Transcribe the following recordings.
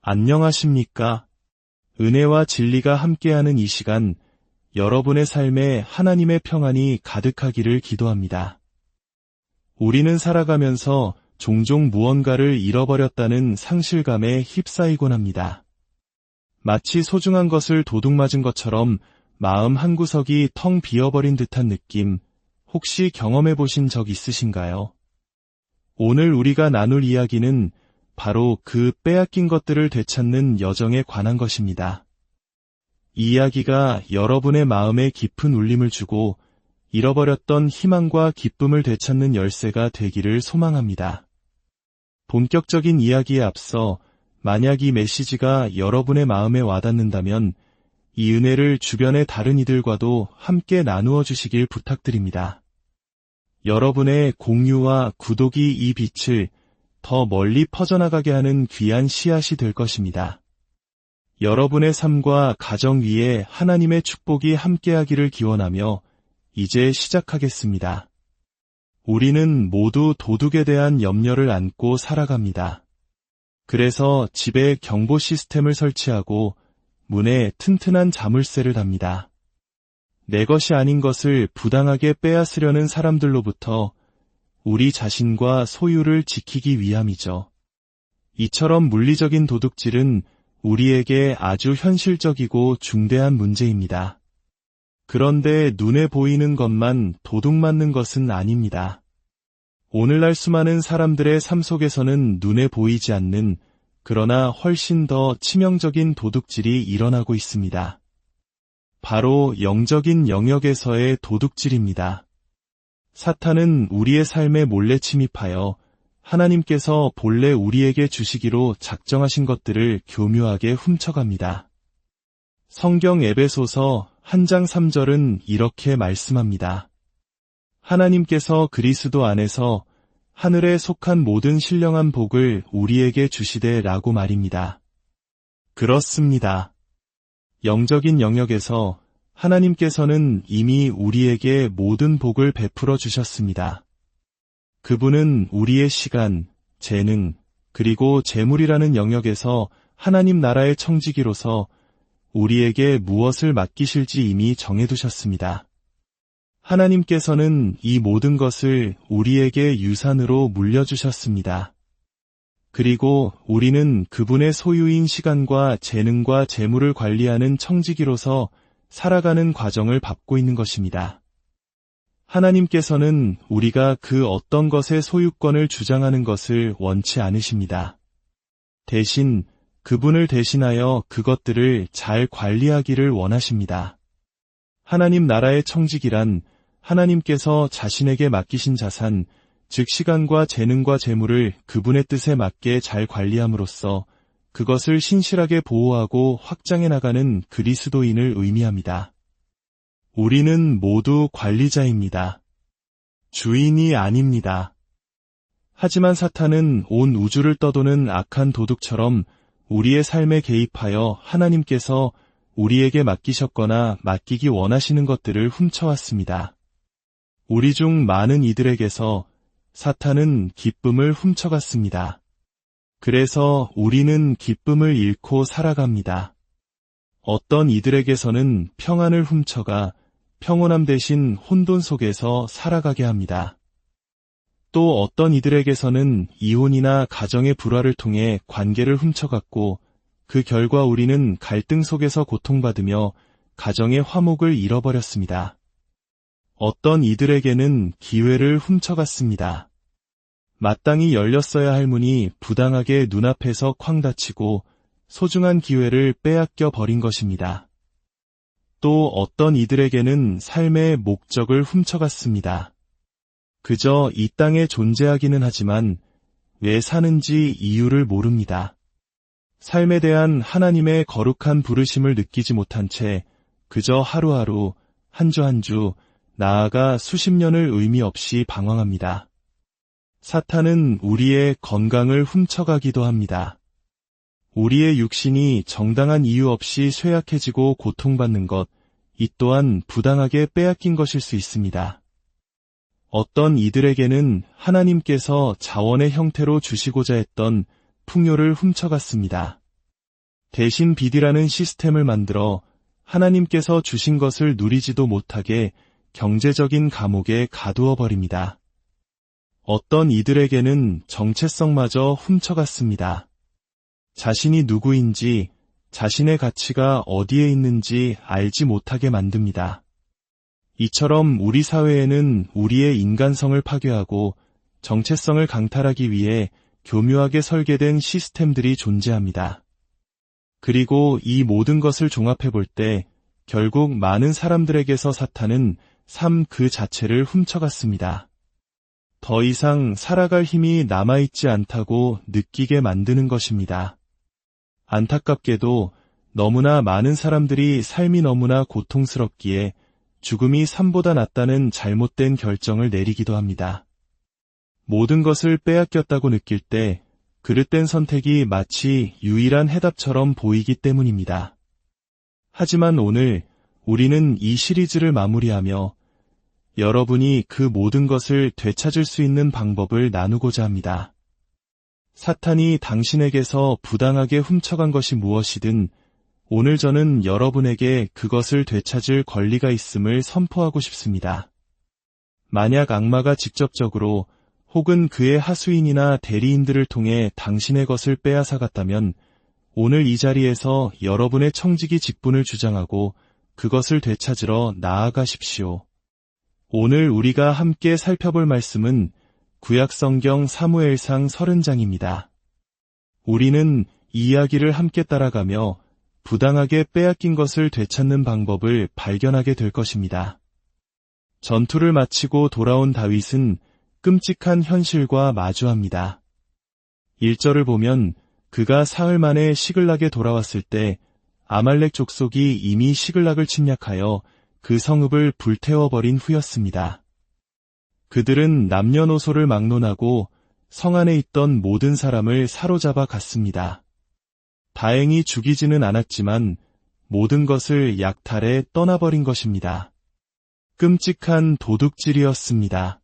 안녕하십니까? 은혜와 진리가 함께하는 이 시간, 여러분의 삶에 하나님의 평안이 가득하기를 기도합니다. 우리는 살아가면서 종종 무언가를 잃어버렸다는 상실감에 휩싸이곤 합니다. 마치 소중한 것을 도둑맞은 것처럼 마음 한구석이 텅 비어버린 듯한 느낌, 혹시 경험해 보신 적 있으신가요? 오늘 우리가 나눌 이야기는 바로 그 빼앗긴 것들을 되찾는 여정에 관한 것입니다. 이 이야기가 여러분의 마음에 깊은 울림을 주고 잃어버렸던 희망과 기쁨을 되찾는 열쇠가 되기를 소망합니다. 본격적인 이야기에 앞서 만약 이 메시지가 여러분의 마음에 와닿는다면 이 은혜를 주변의 다른 이들과도 함께 나누어 주시길 부탁드립니다. 여러분의 공유와 구독이 이 빛을 더 멀리 퍼져나가게 하는 귀한 씨앗이 될 것입니다. 여러분의 삶과 가정 위에 하나님의 축복이 함께하기를 기원하며 이제 시작하겠습니다. 우리는 모두 도둑에 대한 염려를 안고 살아갑니다. 그래서 집에 경보 시스템을 설치하고 문에 튼튼한 자물쇠를 답니다. 내 것이 아닌 것을 부당하게 빼앗으려는 사람들로부터 우리 자신과 소유를 지키기 위함이죠. 이처럼 물리적인 도둑질은 우리에게 아주 현실적이고 중대한 문제입니다. 그런데 눈에 보이는 것만 도둑맞는 것은 아닙니다. 오늘날 수많은 사람들의 삶 속에서는 눈에 보이지 않는, 그러나 훨씬 더 치명적인 도둑질이 일어나고 있습니다. 바로 영적인 영역에서의 도둑질입니다. 사탄은 우리의 삶에 몰래 침입하여 하나님께서 본래 우리에게 주시기로 작정하신 것들을 교묘하게 훔쳐갑니다. 성경 에베소서 1장 3절은 이렇게 말씀합니다. 하나님께서 그리스도 안에서 하늘에 속한 모든 신령한 복을 우리에게 주시되 라고 말입니다. 그렇습니다. 영적인 영역에서 하나님께서는 이미 우리에게 모든 복을 베풀어 주셨습니다. 그분은 우리의 시간, 재능, 그리고 재물이라는 영역에서 하나님 나라의 청지기로서 우리에게 무엇을 맡기실지 이미 정해두셨습니다. 하나님께서는 이 모든 것을 우리에게 유산으로 물려주셨습니다. 그리고 우리는 그분의 소유인 시간과 재능과 재물을 관리하는 청지기로서 살아가는 과정을 밟고 있는 것입니다. 하나님께서는 우리가 그 어떤 것의 소유권을 주장하는 것을 원치 않으십니다. 대신 그분을 대신하여 그것들을 잘 관리하기를 원하십니다. 하나님 나라의 청지기란 하나님께서 자신에게 맡기신 자산, 즉 시간과 재능과 재물을 그분의 뜻에 맞게 잘 관리함으로써 그것을 신실하게 보호하고 확장해 나가는 그리스도인을 의미합니다. 우리는 모두 관리자입니다. 주인이 아닙니다. 하지만 사탄은 온 우주를 떠도는 악한 도둑처럼 우리의 삶에 개입하여 하나님께서 우리에게 맡기셨거나 맡기기 원하시는 것들을 훔쳐왔습니다. 우리 중 많은 이들에게서 사탄은 기쁨을 훔쳐갔습니다. 그래서 우리는 기쁨을 잃고 살아갑니다. 어떤 이들에게서는 평안을 훔쳐가 평온함 대신 혼돈 속에서 살아가게 합니다. 또 어떤 이들에게서는 이혼이나 가정의 불화를 통해 관계를 훔쳐갔고 그 결과 우리는 갈등 속에서 고통받으며 가정의 화목을 잃어버렸습니다. 어떤 이들에게는 기회를 훔쳐갔습니다. 마땅히 열렸어야 할 문이 부당하게 눈앞에서 쾅 닫히고 소중한 기회를 빼앗겨 버린 것입니다. 또 어떤 이들에게는 삶의 목적을 훔쳐갔습니다. 그저 이 땅에 존재하기는 하지만 왜 사는지 이유를 모릅니다. 삶에 대한 하나님의 거룩한 부르심을 느끼지 못한 채 그저 하루하루, 한 주 한 주, 나아가 수십 년을 의미 없이 방황합니다. 사탄은 우리의 건강을 훔쳐가기도 합니다. 우리의 육신이 정당한 이유 없이 쇠약해지고 고통받는 것, 이 또한 부당하게 빼앗긴 것일 수 있습니다. 어떤 이들에게는 하나님께서 자원의 형태로 주시고자 했던 풍요를 훔쳐갔습니다. 대신 비디라는 시스템을 만들어 하나님께서 주신 것을 누리지도 못하게 경제적인 감옥에 가두어 버립니다. 어떤 이들에게는 정체성마저 훔쳐갔습니다. 자신이 누구인지, 자신의 가치가 어디에 있는지 알지 못하게 만듭니다. 이처럼 우리 사회에는 우리의 인간성을 파괴하고 정체성을 강탈하기 위해 교묘하게 설계된 시스템들이 존재합니다. 그리고 이 모든 것을 종합해 볼 때 결국 많은 사람들에게서 사탄은 삶 그 자체를 훔쳐갔습니다. 더 이상 살아갈 힘이 남아있지 않다고 느끼게 만드는 것입니다. 안타깝게도 너무나 많은 사람들이 삶이 너무나 고통스럽기에 죽음이 삶보다 낫다는 잘못된 결정을 내리기도 합니다. 모든 것을 빼앗겼다고 느낄 때 그릇된 선택이 마치 유일한 해답처럼 보이기 때문입니다. 하지만 오늘 우리는 이 시리즈를 마무리하며 여러분이 그 모든 것을 되찾을 수 있는 방법을 나누고자 합니다. 사탄이 당신에게서 부당하게 훔쳐간 것이 무엇이든 오늘 저는 여러분에게 그것을 되찾을 권리가 있음을 선포하고 싶습니다. 만약 악마가 직접적으로 혹은 그의 하수인이나 대리인들을 통해 당신의 것을 빼앗아갔다면 오늘 이 자리에서 여러분의 청지기 직분을 주장하고 그것을 되찾으러 나아가십시오. 오늘 우리가 함께 살펴볼 말씀은 구약성경 사무엘상 30장입니다. 우리는 이 이야기를 함께 따라가며 부당하게 빼앗긴 것을 되찾는 방법을 발견하게 될 것입니다. 전투를 마치고 돌아온 다윗은 끔찍한 현실과 마주합니다. 1절을 보면 그가 사흘 만에 시글락에 돌아왔을 때 아말렉 족속이 이미 시글락을 침략하여 그 성읍을 불태워버린 후였습니다. 그들은 남녀노소를 막론하고 성 안에 있던 모든 사람을 사로잡아 갔습니다. 다행히 죽이지는 않았지만 모든 것을 약탈해 떠나버린 것입니다. 끔찍한 도둑질이었습니다.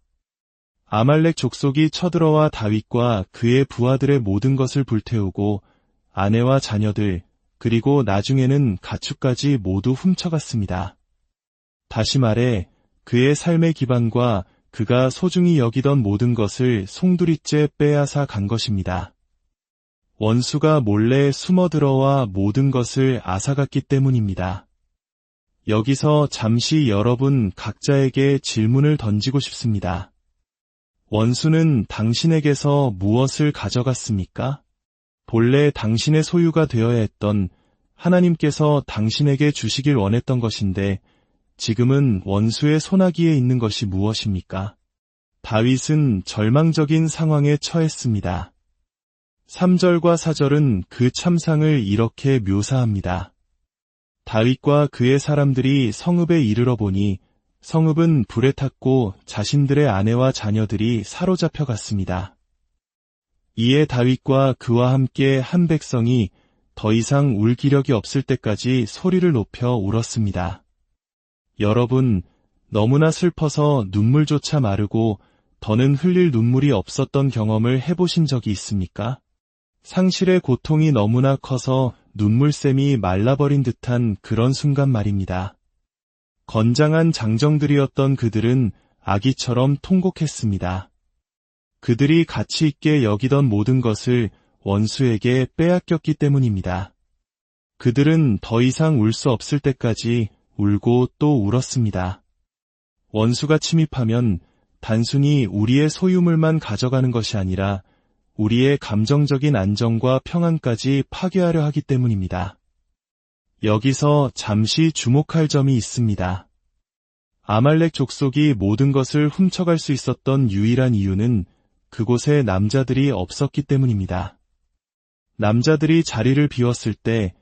아말렉 족속이 쳐들어와 다윗과 그의 부하들의 모든 것을 불태우고 아내와 자녀들 그리고 나중에는 가축까지 모두 훔쳐갔습니다. 다시 말해 그의 삶의 기반과 그가 소중히 여기던 모든 것을 송두리째 빼앗아 간 것입니다. 원수가 몰래 숨어들어와 모든 것을 앗아갔기 때문입니다. 여기서 잠시 여러분 각자에게 질문을 던지고 싶습니다. 원수는 당신에게서 무엇을 가져갔습니까? 본래 당신의 소유가 되어야 했던 하나님께서 당신에게 주시길 원했던 것인데 지금은 원수의 손아귀에 있는 것이 무엇입니까? 다윗은 절망적인 상황에 처했습니다. 3절과 4절은 그 참상을 이렇게 묘사합니다. 다윗과 그의 사람들이 성읍에 이르러 보니 성읍은 불에 탔고 자신들의 아내와 자녀들이 사로잡혀 갔습니다. 이에 다윗과 그와 함께 한 백성이 더 이상 울 기력이 없을 때까지 소리를 높여 울었습니다. 여러분, 너무나 슬퍼서 눈물조차 마르고 더는 흘릴 눈물이 없었던 경험을 해보신 적이 있습니까? 상실의 고통이 너무나 커서 눈물샘이 말라버린 듯한 그런 순간 말입니다. 건장한 장정들이었던 그들은 아기처럼 통곡했습니다. 그들이 가치 있게 여기던 모든 것을 원수에게 빼앗겼기 때문입니다. 그들은 더 이상 울 수 없을 때까지 울고 또 울었습니다. 원수가 침입하면 단순히 우리의 소유물만 가져가는 것이 아니라 우리의 감정적인 안정과 평안까지 파괴하려 하기 때문입니다. 여기서 잠시 주목할 점이 있습니다. 아말렉 족속이 모든 것을 훔쳐갈 수 있었던 유일한 이유는 그곳에 남자들이 없었기 때문입니다. 남자들이 자리를 비웠을 때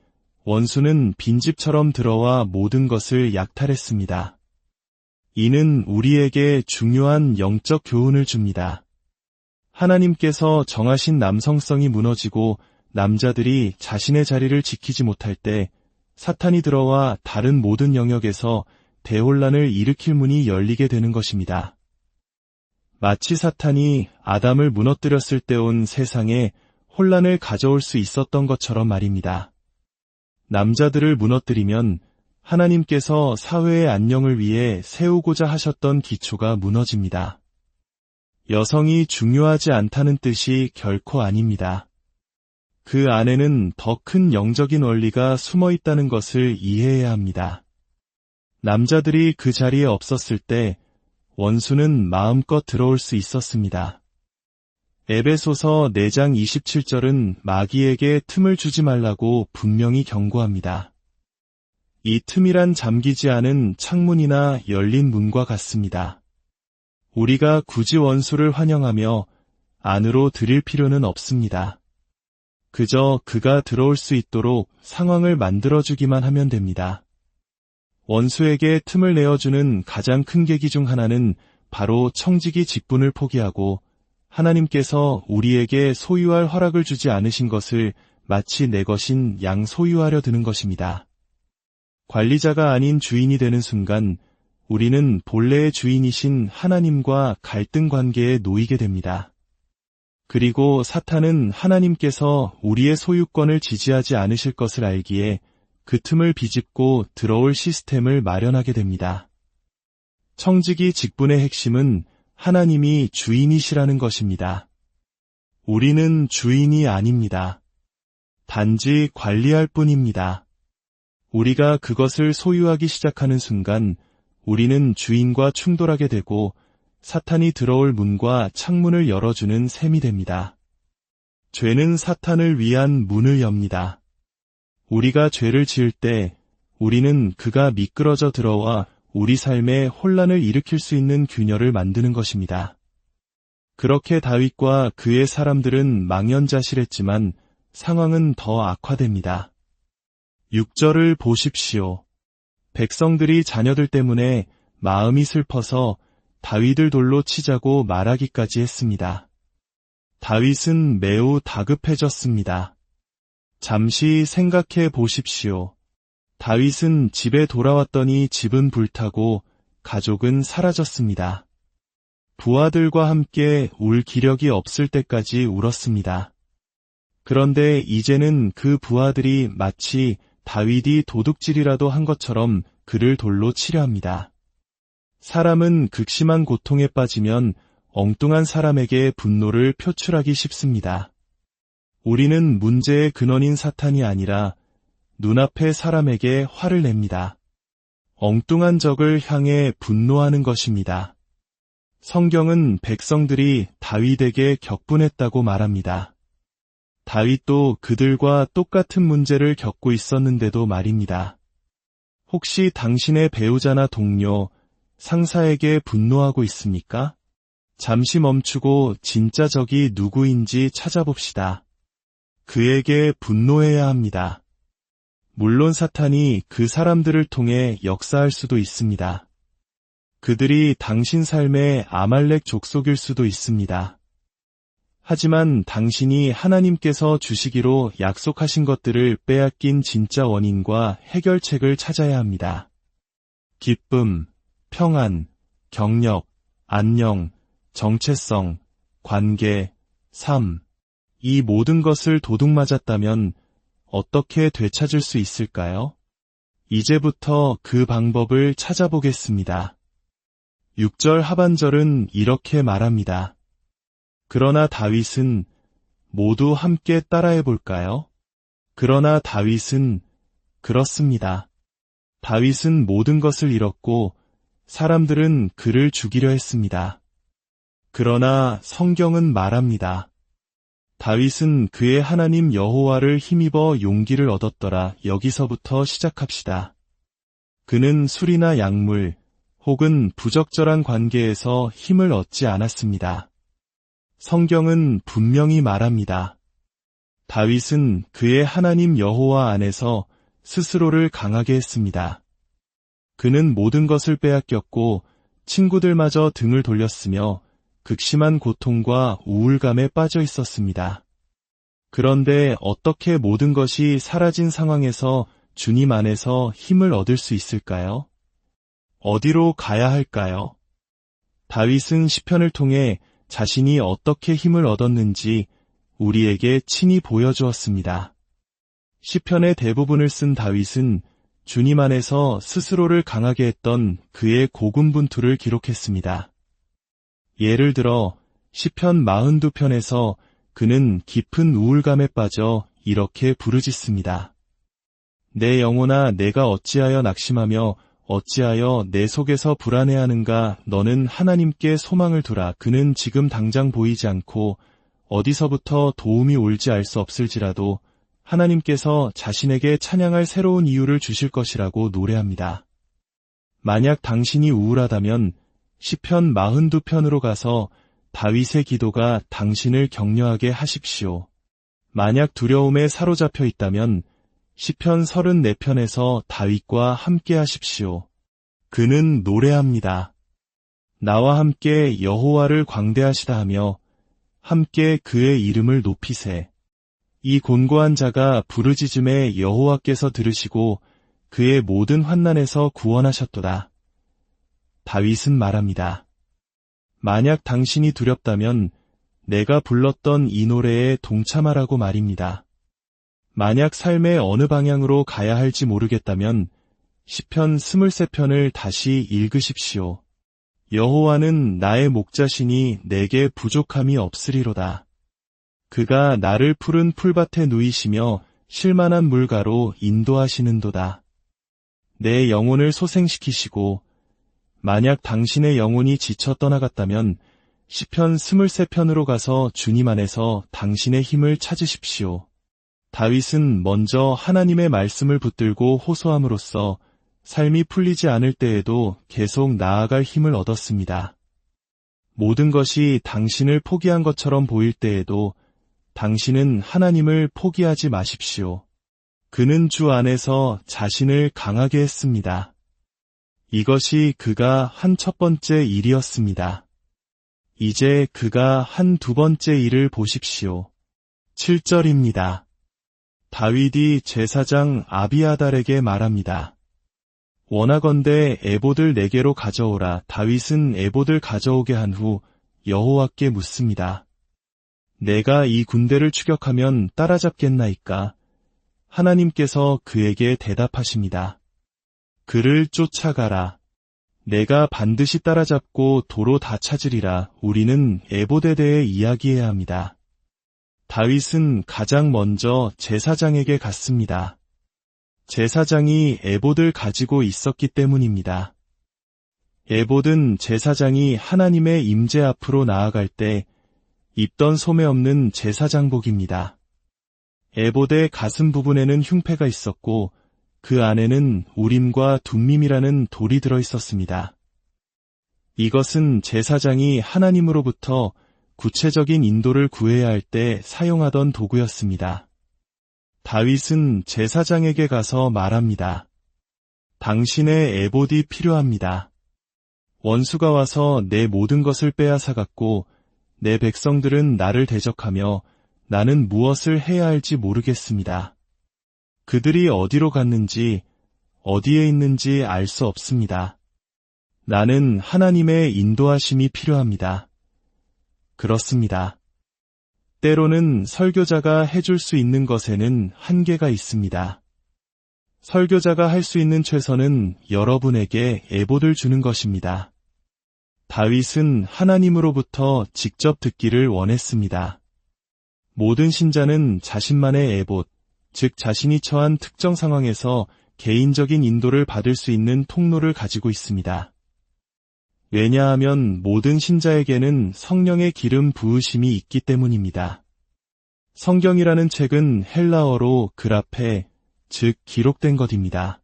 원수는 빈집처럼 들어와 모든 것을 약탈했습니다. 이는 우리에게 중요한 영적 교훈을 줍니다. 하나님께서 정하신 남성성이 무너지고 남자들이 자신의 자리를 지키지 못할 때 사탄이 들어와 다른 모든 영역에서 대혼란을 일으킬 문이 열리게 되는 것입니다. 마치 사탄이 아담을 무너뜨렸을 때 온 세상에 혼란을 가져올 수 있었던 것처럼 말입니다. 남자들을 무너뜨리면 하나님께서 사회의 안녕을 위해 세우고자 하셨던 기초가 무너집니다. 여성이 중요하지 않다는 뜻이 결코 아닙니다. 그 안에는 더 큰 영적인 원리가 숨어 있다는 것을 이해해야 합니다. 남자들이 그 자리에 없었을 때 원수는 마음껏 들어올 수 있었습니다. 에베소서 4장 27절은 마귀에게 틈을 주지 말라고 분명히 경고합니다. 이 틈이란 잠기지 않은 창문이나 열린 문과 같습니다. 우리가 굳이 원수를 환영하며 안으로 들일 필요는 없습니다. 그저 그가 들어올 수 있도록 상황을 만들어주기만 하면 됩니다. 원수에게 틈을 내어주는 가장 큰 계기 중 하나는 바로 청지기 직분을 포기하고 하나님께서 우리에게 소유할 허락을 주지 않으신 것을 마치 내 것인 양 소유하려 드는 것입니다. 관리자가 아닌 주인이 되는 순간 우리는 본래의 주인이신 하나님과 갈등 관계에 놓이게 됩니다. 그리고 사탄은 하나님께서 우리의 소유권을 지지하지 않으실 것을 알기에 그 틈을 비집고 들어올 시스템을 마련하게 됩니다. 청지기 직분의 핵심은 하나님이 주인이시라는 것입니다. 우리는 주인이 아닙니다. 단지 관리할 뿐입니다. 우리가 그것을 소유하기 시작하는 순간 우리는 주인과 충돌하게 되고 사탄이 들어올 문과 창문을 열어주는 셈이 됩니다. 죄는 사탄을 위한 문을 엽니다. 우리가 죄를 지을 때 우리는 그가 미끄러져 들어와 우리 삶에 혼란을 일으킬 수 있는 균열을 만드는 것입니다. 그렇게 다윗과 그의 사람들은 망연자실했지만 상황은 더 악화됩니다. 6절을 보십시오. 백성들이 자녀들 때문에 마음이 슬퍼서 다윗을 돌로 치자고 말하기까지 했습니다. 다윗은 매우 다급해졌습니다. 잠시 생각해 보십시오. 다윗은 집에 돌아왔더니 집은 불타고 가족은 사라졌습니다. 부하들과 함께 울 기력이 없을 때까지 울었습니다. 그런데 이제는 그 부하들이 마치 다윗이 도둑질이라도 한 것처럼 그를 돌로 치려 합니다. 사람은 극심한 고통에 빠지면 엉뚱한 사람에게 분노를 표출하기 쉽습니다. 우리는 문제의 근원인 사탄이 아니라 눈앞의 사람에게 화를 냅니다. 엉뚱한 적을 향해 분노하는 것입니다. 성경은 백성들이 다윗에게 격분했다고 말합니다. 다윗도 그들과 똑같은 문제를 겪고 있었는데도 말입니다. 혹시 당신의 배우자나 동료, 상사에게 분노하고 있습니까? 잠시 멈추고 진짜 적이 누구인지 찾아봅시다. 그에게 분노해야 합니다. 물론 사탄이 그 사람들을 통해 역사할 수도 있습니다. 그들이 당신 삶의 아말렉 족속일 수도 있습니다. 하지만 당신이 하나님께서 주시기로 약속하신 것들을 빼앗긴 진짜 원인과 해결책을 찾아야 합니다. 기쁨, 평안, 경력, 안녕, 정체성, 관계, 삶, 이 모든 것을 도둑맞았다면 어떻게 되찾을 수 있을까요? 이제부터 그 방법을 찾아보겠습니다. 6절 하반절은 이렇게 말합니다. 그러나 다윗은 모두 함께 따라해 볼까요? 그러나 다윗은 그렇습니다. 다윗은 모든 것을 잃었고 사람들은 그를 죽이려 했습니다. 그러나 성경은 말합니다. 다윗은 그의 하나님 여호와를 힘입어 용기를 얻었더라. 여기서부터 시작합시다. 그는 술이나 약물 혹은 부적절한 관계에서 힘을 얻지 않았습니다. 성경은 분명히 말합니다. 다윗은 그의 하나님 여호와 안에서 스스로를 강하게 했습니다. 그는 모든 것을 빼앗겼고 친구들마저 등을 돌렸으며 극심한 고통과 우울감에 빠져 있었습니다. 그런데 어떻게 모든 것이 사라진 상황에서 주님 안에서 힘을 얻을 수 있을까요? 어디로 가야 할까요? 다윗은 시편을 통해 자신이 어떻게 힘을 얻었는지 우리에게 친히 보여주었습니다. 시편의 대부분을 쓴 다윗은 주님 안에서 스스로를 강하게 했던 그의 고군분투를 기록했습니다. 예를 들어 시편 42편에서 그는 깊은 우울감에 빠져 이렇게 부르짖습니다. 내 영혼아, 내가 어찌하여 낙심하며 어찌하여 내 속에서 불안해하는가. 너는 하나님께 소망을 두라. 그는 지금 당장 보이지 않고 어디서부터 도움이 올지 알 수 없을지라도 하나님께서 자신에게 찬양할 새로운 이유를 주실 것이라고 노래합니다. 만약 당신이 우울하다면 시편 42편으로 가서 다윗의 기도가 당신을 격려하게 하십시오. 만약 두려움에 사로잡혀 있다면 시편 34편에서 다윗과 함께 하십시오. 그는 노래합니다. 나와 함께 여호와를 광대하시다 하며 함께 그의 이름을 높이세. 이 곤고한 자가 부르짖음에 여호와께서 들으시고 그의 모든 환난에서 구원하셨도다. 다윗은 말합니다. 만약 당신이 두렵다면 내가 불렀던 이 노래에 동참하라고 말입니다. 만약 삶의 어느 방향으로 가야 할지 모르겠다면 시편 23편을 다시 읽으십시오. 여호와는 나의 목자시니 내게 부족함이 없으리로다. 그가 나를 푸른 풀밭에 누이시며 쉴만한 물가로 인도하시는도다. 내 영혼을 소생시키시고 만약 당신의 영혼이 지쳐 떠나갔다면 시편 23편으로 가서 주님 안에서 당신의 힘을 찾으십시오. 다윗은 먼저 하나님의 말씀을 붙들고 호소함으로써 삶이 풀리지 않을 때에도 계속 나아갈 힘을 얻었습니다. 모든 것이 당신을 포기한 것처럼 보일 때에도 당신은 하나님을 포기하지 마십시오. 그는 주 안에서 자신을 강하게 했습니다. 이것이 그가 한 첫 번째 일이었습니다. 이제 그가 한 두 번째 일을 보십시오. 7절입니다. 다윗이 제사장 아비아달에게 말합니다. 원하건대 에봇을 내게로 가져오라. 다윗은 에봇을 가져오게 한 후 여호와께 묻습니다. 내가 이 군대를 추격하면 따라잡겠나이까? 하나님께서 그에게 대답하십니다. 그를 쫓아가라. 내가 반드시 따라잡고 도로 다 찾으리라. 우리는 에봇에 대해 이야기해야 합니다. 다윗은 가장 먼저 제사장에게 갔습니다. 제사장이 에봇을 가지고 있었기 때문입니다. 에봇은 제사장이 하나님의 임재 앞으로 나아갈 때 입던 소매 없는 제사장복입니다. 에봇의 가슴 부분에는 흉패가 있었고 그 안에는 우림과 둠밈이라는 돌이 들어 있었습니다. 이것은 제사장이 하나님으로부터 구체적인 인도를 구해야 할 때 사용하던 도구였습니다. 다윗은 제사장에게 가서 말합니다. 당신의 에봇이 필요합니다. 원수가 와서 내 모든 것을 빼앗아갔고 내 백성들은 나를 대적하며 나는 무엇을 해야 할지 모르겠습니다. 그들이 어디로 갔는지 어디에 있는지 알 수 없습니다. 나는 하나님의 인도하심이 필요합니다. 그렇습니다. 때로는 설교자가 해줄 수 있는 것에는 한계가 있습니다. 설교자가 할 수 있는 최선은 여러분에게 에봇을 주는 것입니다. 다윗은 하나님으로부터 직접 듣기를 원했습니다. 모든 신자는 자신만의 에봇, 즉 자신이 처한 특정 상황에서 개인적인 인도를 받을 수 있는 통로를 가지고 있습니다. 왜냐하면 모든 신자에게는 성령의 기름 부으심이 있기 때문입니다. 성경이라는 책은 헬라어로 그라페, 즉 기록된 것입니다.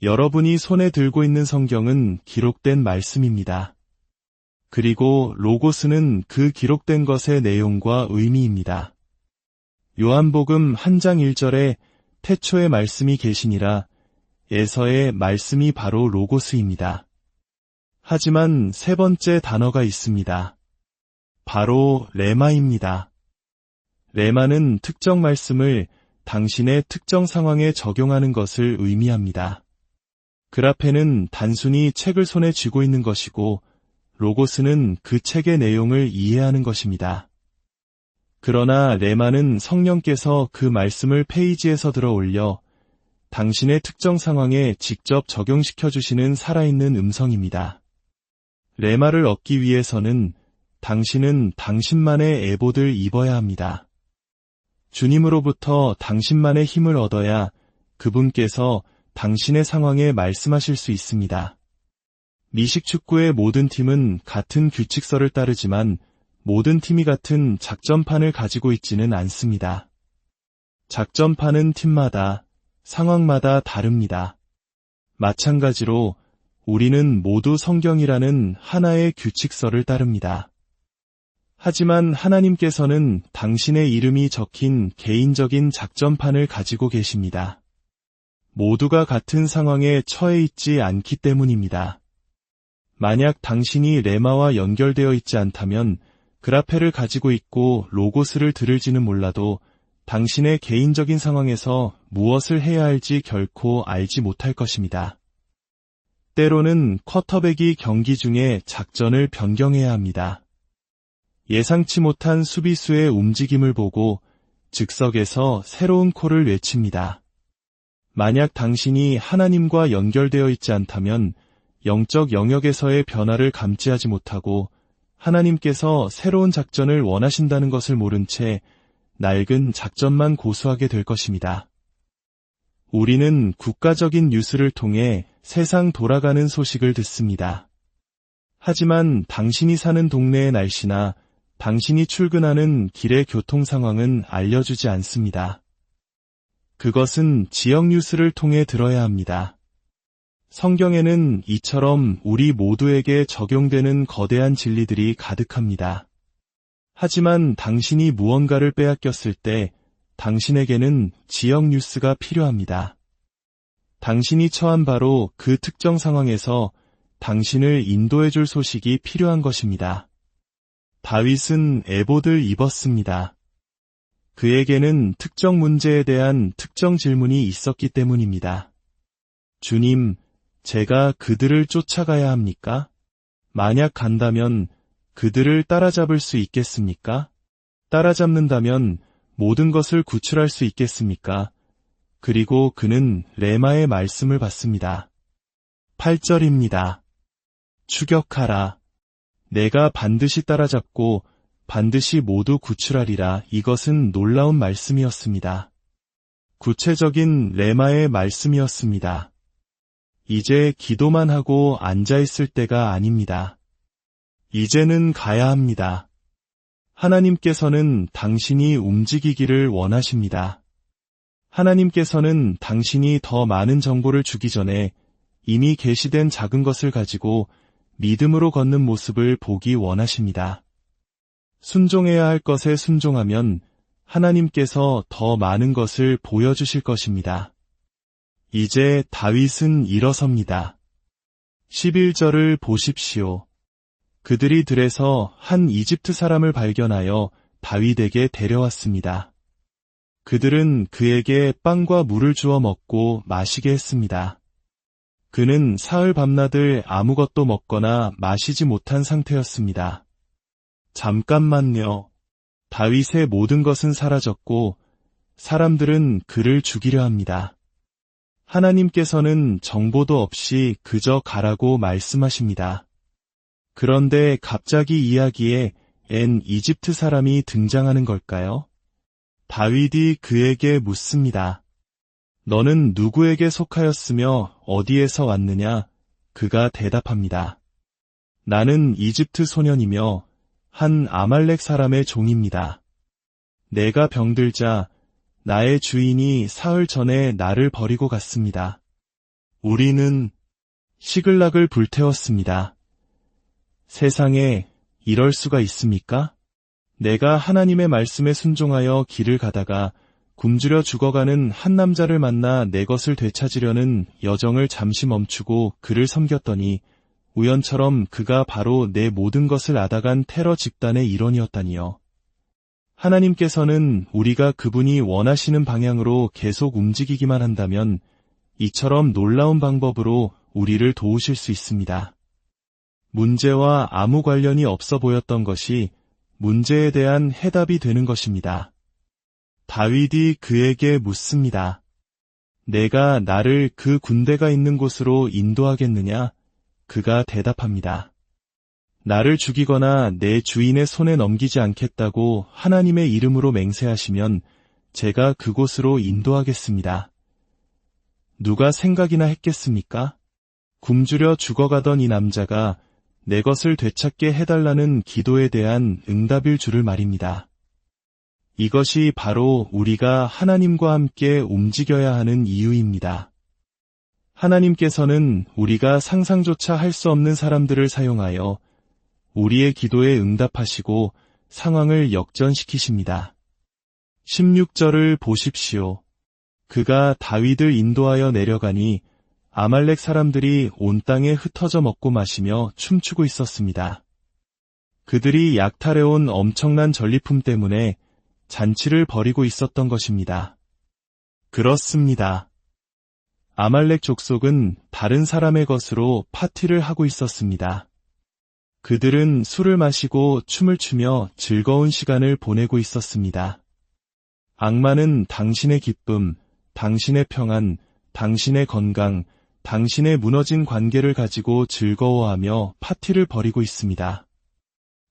여러분이 손에 들고 있는 성경은 기록된 말씀입니다. 그리고 로고스는 그 기록된 것의 내용과 의미입니다. 요한복음 1장 1절에 태초에 말씀이 계시니라 에서의 말씀이 바로 로고스입니다. 하지만 세 번째 단어가 있습니다. 바로 레마입니다. 레마는 특정 말씀을 당신의 특정 상황에 적용하는 것을 의미합니다. 그라페는 단순히 책을 손에 쥐고 있는 것이고 로고스는 그 책의 내용을 이해하는 것입니다. 그러나 레마는 성령께서 그 말씀을 페이지에서 들어 올려 당신의 특정 상황에 직접 적용시켜 주시는 살아있는 음성입니다. 레마를 얻기 위해서는 당신은 당신만의 에봇을 입어야 합니다. 주님으로부터 당신만의 힘을 얻어야 그분께서 당신의 상황에 말씀하실 수 있습니다. 미식축구의 모든 팀은 같은 규칙서를 따르지만 모든 팀이 같은 작전판을 가지고 있지는 않습니다. 작전판은 팀마다, 상황마다 다릅니다. 마찬가지로 우리는 모두 성경이라는 하나의 규칙서를 따릅니다. 하지만 하나님께서는 당신의 이름이 적힌 개인적인 작전판을 가지고 계십니다. 모두가 같은 상황에 처해 있지 않기 때문입니다. 만약 당신이 레마와 연결되어 있지 않다면 그라페를 가지고 있고 로고스를 들을지는 몰라도 당신의 개인적인 상황에서 무엇을 해야 할지 결코 알지 못할 것입니다. 때로는 쿼터백이 경기 중에 작전을 변경해야 합니다. 예상치 못한 수비수의 움직임을 보고 즉석에서 새로운 콜을 외칩니다. 만약 당신이 하나님과 연결되어 있지 않다면 영적 영역에서의 변화를 감지하지 못하고 하나님께서 새로운 작전을 원하신다는 것을 모른 채 낡은 작전만 고수하게 될 것입니다. 우리는 국가적인 뉴스를 통해 세상 돌아가는 소식을 듣습니다. 하지만 당신이 사는 동네의 날씨나 당신이 출근하는 길의 교통 상황은 알려주지 않습니다. 그것은 지역 뉴스를 통해 들어야 합니다. 성경에는 이처럼 우리 모두에게 적용되는 거대한 진리들이 가득합니다. 하지만 당신이 무언가를 빼앗겼을 때 당신에게는 지역 뉴스가 필요합니다. 당신이 처한 바로 그 특정 상황에서 당신을 인도해줄 소식이 필요한 것입니다. 다윗은 에봇을 입었습니다. 그에게는 특정 문제에 대한 특정 질문이 있었기 때문입니다. 주님, 제가 그들을 쫓아가야 합니까? 만약 간다면 그들을 따라잡을 수 있겠습니까? 따라잡는다면 모든 것을 구출할 수 있겠습니까? 그리고 그는 레마의 말씀을 받습니다. 8절입니다. 추격하라. 내가 반드시 따라잡고 반드시 모두 구출하리라. 이것은 놀라운 말씀이었습니다. 구체적인 레마의 말씀이었습니다. 이제 기도만 하고 앉아있을 때가 아닙니다. 이제는 가야 합니다. 하나님께서는 당신이 움직이기를 원하십니다. 하나님께서는 당신이 더 많은 정보를 주기 전에 이미 계시된 작은 것을 가지고 믿음으로 걷는 모습을 보기 원하십니다. 순종해야 할 것에 순종하면 하나님께서 더 많은 것을 보여주실 것입니다. 이제 다윗은 일어섭니다. 11절을 보십시오. 그들이 들에서 한 이집트 사람을 발견하여 다윗에게 데려왔습니다. 그들은 그에게 빵과 물을 주어 먹고 마시게 했습니다. 그는 사흘 밤낮을 아무것도 먹거나 마시지 못한 상태였습니다. 잠깐만요. 다윗의 모든 것은 사라졌고 사람들은 그를 죽이려 합니다. 하나님께서는 정보도 없이 그저 가라고 말씀하십니다. 그런데 갑자기 이야기에 앤 이집트 사람이 등장하는 걸까요? 다윗이 그에게 묻습니다. 너는 누구에게 속하였으며 어디에서 왔느냐? 그가 대답합니다. 나는 이집트 소년이며 한 아말렉 사람의 종입니다. 내가 병들자 나의 주인이 사흘 전에 나를 버리고 갔습니다. 우리는 시글락을 불태웠습니다. 세상에 이럴 수가 있습니까? 내가 하나님의 말씀에 순종하여 길을 가다가 굶주려 죽어가는 한 남자를 만나 내 것을 되찾으려는 여정을 잠시 멈추고 그를 섬겼더니 우연처럼 그가 바로 내 모든 것을 앗아간 테러 집단의 일원이었다니요. 하나님께서는 우리가 그분이 원하시는 방향으로 계속 움직이기만 한다면 이처럼 놀라운 방법으로 우리를 도우실 수 있습니다. 문제와 아무 관련이 없어 보였던 것이 문제에 대한 해답이 되는 것입니다. 다윗이 그에게 묻습니다. 내가 나를 그 군대가 있는 곳으로 인도하겠느냐? 그가 대답합니다. 나를 죽이거나 내 주인의 손에 넘기지 않겠다고 하나님의 이름으로 맹세하시면 제가 그곳으로 인도하겠습니다. 누가 생각이나 했겠습니까? 굶주려 죽어가던 이 남자가 내 것을 되찾게 해달라는 기도에 대한 응답일 줄을 말입니다. 이것이 바로 우리가 하나님과 함께 움직여야 하는 이유입니다. 하나님께서는 우리가 상상조차 할 수 없는 사람들을 사용하여 우리의 기도에 응답하시고 상황을 역전시키십니다. 16절을 보십시오. 그가 다윗을 인도하여 내려가니 아말렉 사람들이 온 땅에 흩어져 먹고 마시며 춤추고 있었습니다. 그들이 약탈해온 엄청난 전리품 때문에 잔치를 벌이고 있었던 것입니다. 그렇습니다. 아말렉 족속은 다른 사람의 것으로 파티를 하고 있었습니다. 그들은 술을 마시고 춤을 추며 즐거운 시간을 보내고 있었습니다. 악마는 당신의 기쁨, 당신의 평안, 당신의 건강, 당신의 무너진 관계를 가지고 즐거워하며 파티를 벌이고 있습니다.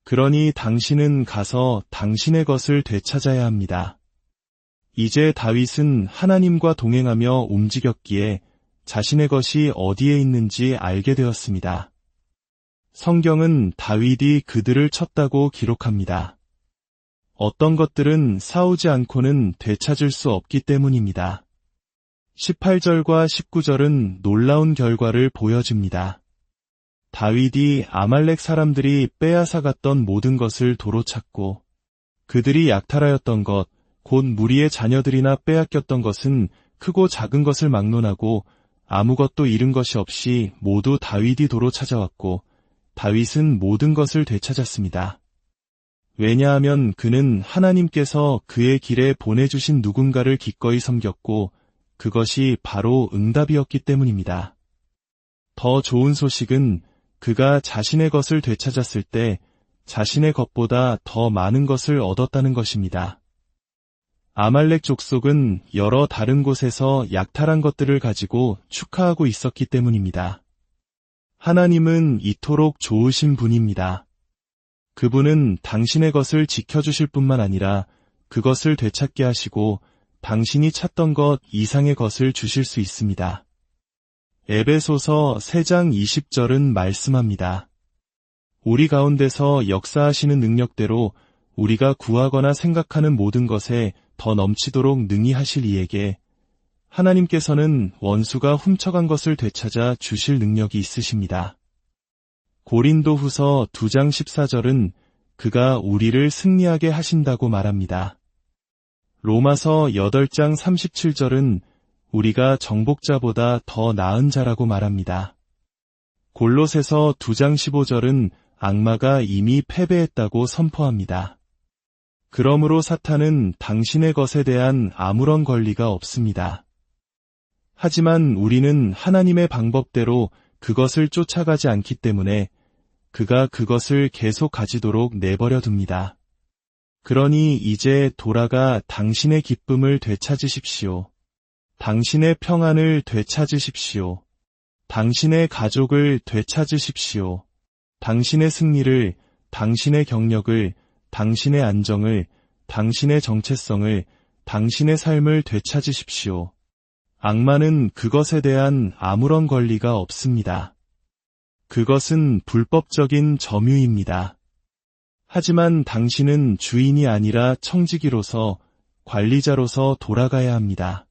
그러니 당신은 가서 당신의 것을 되찾아야 합니다. 이제 다윗은 하나님과 동행하며 움직였기에 자신의 것이 어디에 있는지 알게 되었습니다. 성경은 다윗이 그들을 쳤다고 기록합니다. 어떤 것들은 싸우지 않고는 되찾을 수 없기 때문입니다. 18절과 19절은 놀라운 결과를 보여줍니다. 다윗이 아말렉 사람들이 빼앗아갔던 모든 것을 도로 찾고 그들이 약탈하였던 것, 곧 무리의 자녀들이나 빼앗겼던 것은 크고 작은 것을 막론하고 아무것도 잃은 것이 없이 모두 다윗이 도로 찾아왔고 다윗은 모든 것을 되찾았습니다. 왜냐하면 그는 하나님께서 그의 길에 보내주신 누군가를 기꺼이 섬겼고 그것이 바로 응답이었기 때문입니다. 더 좋은 소식은 그가 자신의 것을 되찾았을 때 자신의 것보다 더 많은 것을 얻었다는 것입니다. 아말렉 족속은 여러 다른 곳에서 약탈한 것들을 가지고 축하하고 있었기 때문입니다. 하나님은 이토록 좋으신 분입니다. 그분은 당신의 것을 지켜주실 뿐만 아니라 그것을 되찾게 하시고 당신이 찾던 것 이상의 것을 주실 수 있습니다. 에베소서 3장 20절은 말씀합니다. 우리 가운데서 역사하시는 능력대로 우리가 구하거나 생각하는 모든 것에 더 넘치도록 능히 하실 이에게 하나님께서는 원수가 훔쳐간 것을 되찾아 주실 능력이 있으십니다. 고린도후서 2장 14절은 그가 우리를 승리하게 하신다고 말합니다. 로마서 8장 37절은 우리가 정복자보다 더 나은 자라고 말합니다. 골로새서 2장 15절은 악마가 이미 패배했다고 선포합니다. 그러므로 사탄은 당신의 것에 대한 아무런 권리가 없습니다. 하지만 우리는 하나님의 방법대로 그것을 쫓아가지 않기 때문에 그가 그것을 계속 가지도록 내버려 둡니다. 그러니 이제 돌아가 당신의 기쁨을 되찾으십시오. 당신의 평안을 되찾으십시오. 당신의 가족을 되찾으십시오. 당신의 승리를, 당신의 경력을, 당신의 안정을, 당신의 정체성을, 당신의 삶을 되찾으십시오. 악마는 그것에 대한 아무런 권리가 없습니다. 그것은 불법적인 점유입니다. 하지만 당신은 주인이 아니라 청지기로서, 관리자로서 돌아가야 합니다.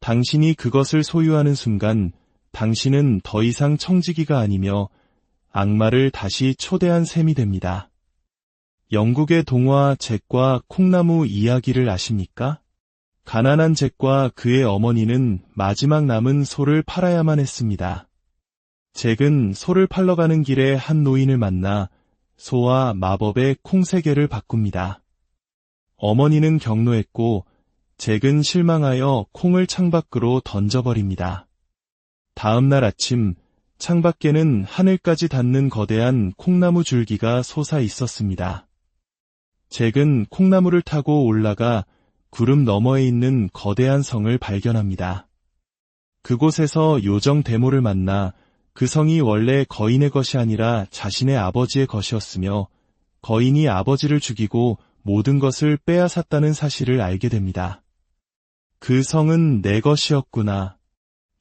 당신이 그것을 소유하는 순간 당신은 더 이상 청지기가 아니며 악마를 다시 초대한 셈이 됩니다. 영국의 동화 잭과 콩나무 이야기를 아십니까? 가난한 잭과 그의 어머니는 마지막 남은 소를 팔아야만 했습니다. 잭은 소를 팔러 가는 길에 한 노인을 만나 소와 마법의 콩 3개를 바꿉니다. 어머니는 경로했고 잭은 실망하여 콩을 창밖으로 던져버립니다. 다음 날 아침 창밖에는 하늘까지 닿는 거대한 콩나무 줄기가 솟아 있었습니다. 잭은 콩나무를 타고 올라가 구름 너머에 있는 거대한 성을 발견합니다. 그곳에서 요정 데모를 만나 그 성이 원래 거인의 것이 아니라 자신의 아버지의 것이었으며 거인이 아버지를 죽이고 모든 것을 빼앗았다는 사실을 알게 됩니다. 그 성은 내 것이었구나.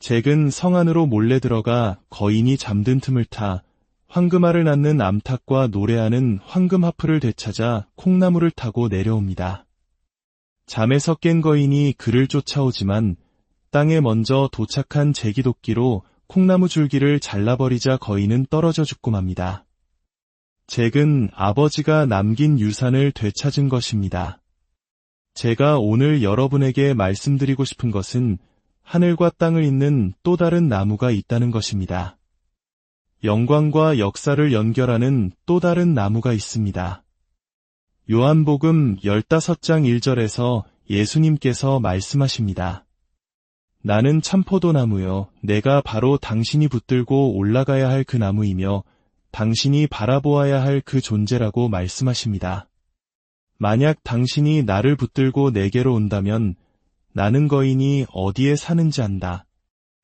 잭은 성 안으로 몰래 들어가 거인이 잠든 틈을 타 황금알을 낳는 암탉과 노래하는 황금하프를 되찾아 콩나무를 타고 내려옵니다. 잠에서 깬 거인이 그를 쫓아오지만 땅에 먼저 도착한 제기도끼로 콩나무 줄기를 잘라버리자 거인은 떨어져 죽고 맙니다. 잭은 아버지가 남긴 유산을 되찾은 것입니다. 제가 오늘 여러분에게 말씀드리고 싶은 것은 하늘과 땅을 잇는 또 다른 나무가 있다는 것입니다. 영광과 역사를 연결하는 또 다른 나무가 있습니다. 요한복음 15장 1절에서 예수님께서 말씀하십니다. 나는 참포도나무요, 내가 바로 당신이 붙들고 올라가야 할 그 나무이며 당신이 바라보아야 할 그 존재라고 말씀하십니다. 만약 당신이 나를 붙들고 내게로 온다면 나는 거인이 어디에 사는지 안다.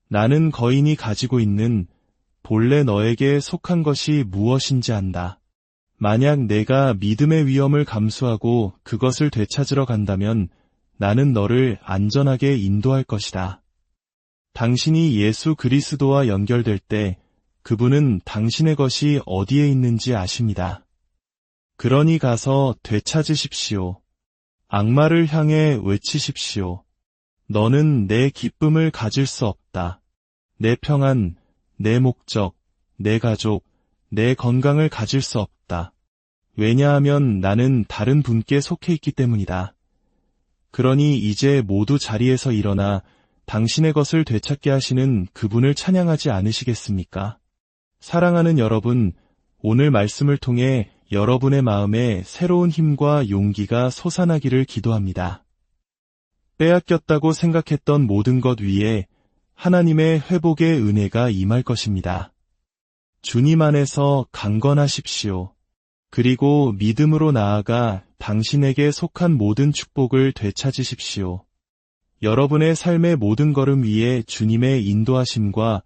나는 거인이 가지고 있는 본래 너에게 속한 것이 무엇인지 안다. 만약 내가 믿음의 위험을 감수하고 그것을 되찾으러 간다면 나는 너를 안전하게 인도할 것이다. 당신이 예수 그리스도와 연결될 때 그분은 당신의 것이 어디에 있는지 아십니다. 그러니 가서 되찾으십시오. 악마를 향해 외치십시오. 너는 내 기쁨을 가질 수 없다. 내 평안, 내 목적, 내 가족, 내 건강을 가질 수 없다. 왜냐하면 나는 다른 분께 속해 있기 때문이다. 그러니 이제 모두 자리에서 일어나 당신의 것을 되찾게 하시는 그분을 찬양하지 않으시겠습니까? 사랑하는 여러분, 오늘 말씀을 통해 여러분의 마음에 새로운 힘과 용기가 솟아나기를 기도합니다. 빼앗겼다고 생각했던 모든 것 위에 하나님의 회복의 은혜가 임할 것입니다. 주님 안에서 강건하십시오. 그리고 믿음으로 나아가 당신에게 속한 모든 축복을 되찾으십시오. 여러분의 삶의 모든 걸음 위에 주님의 인도하심과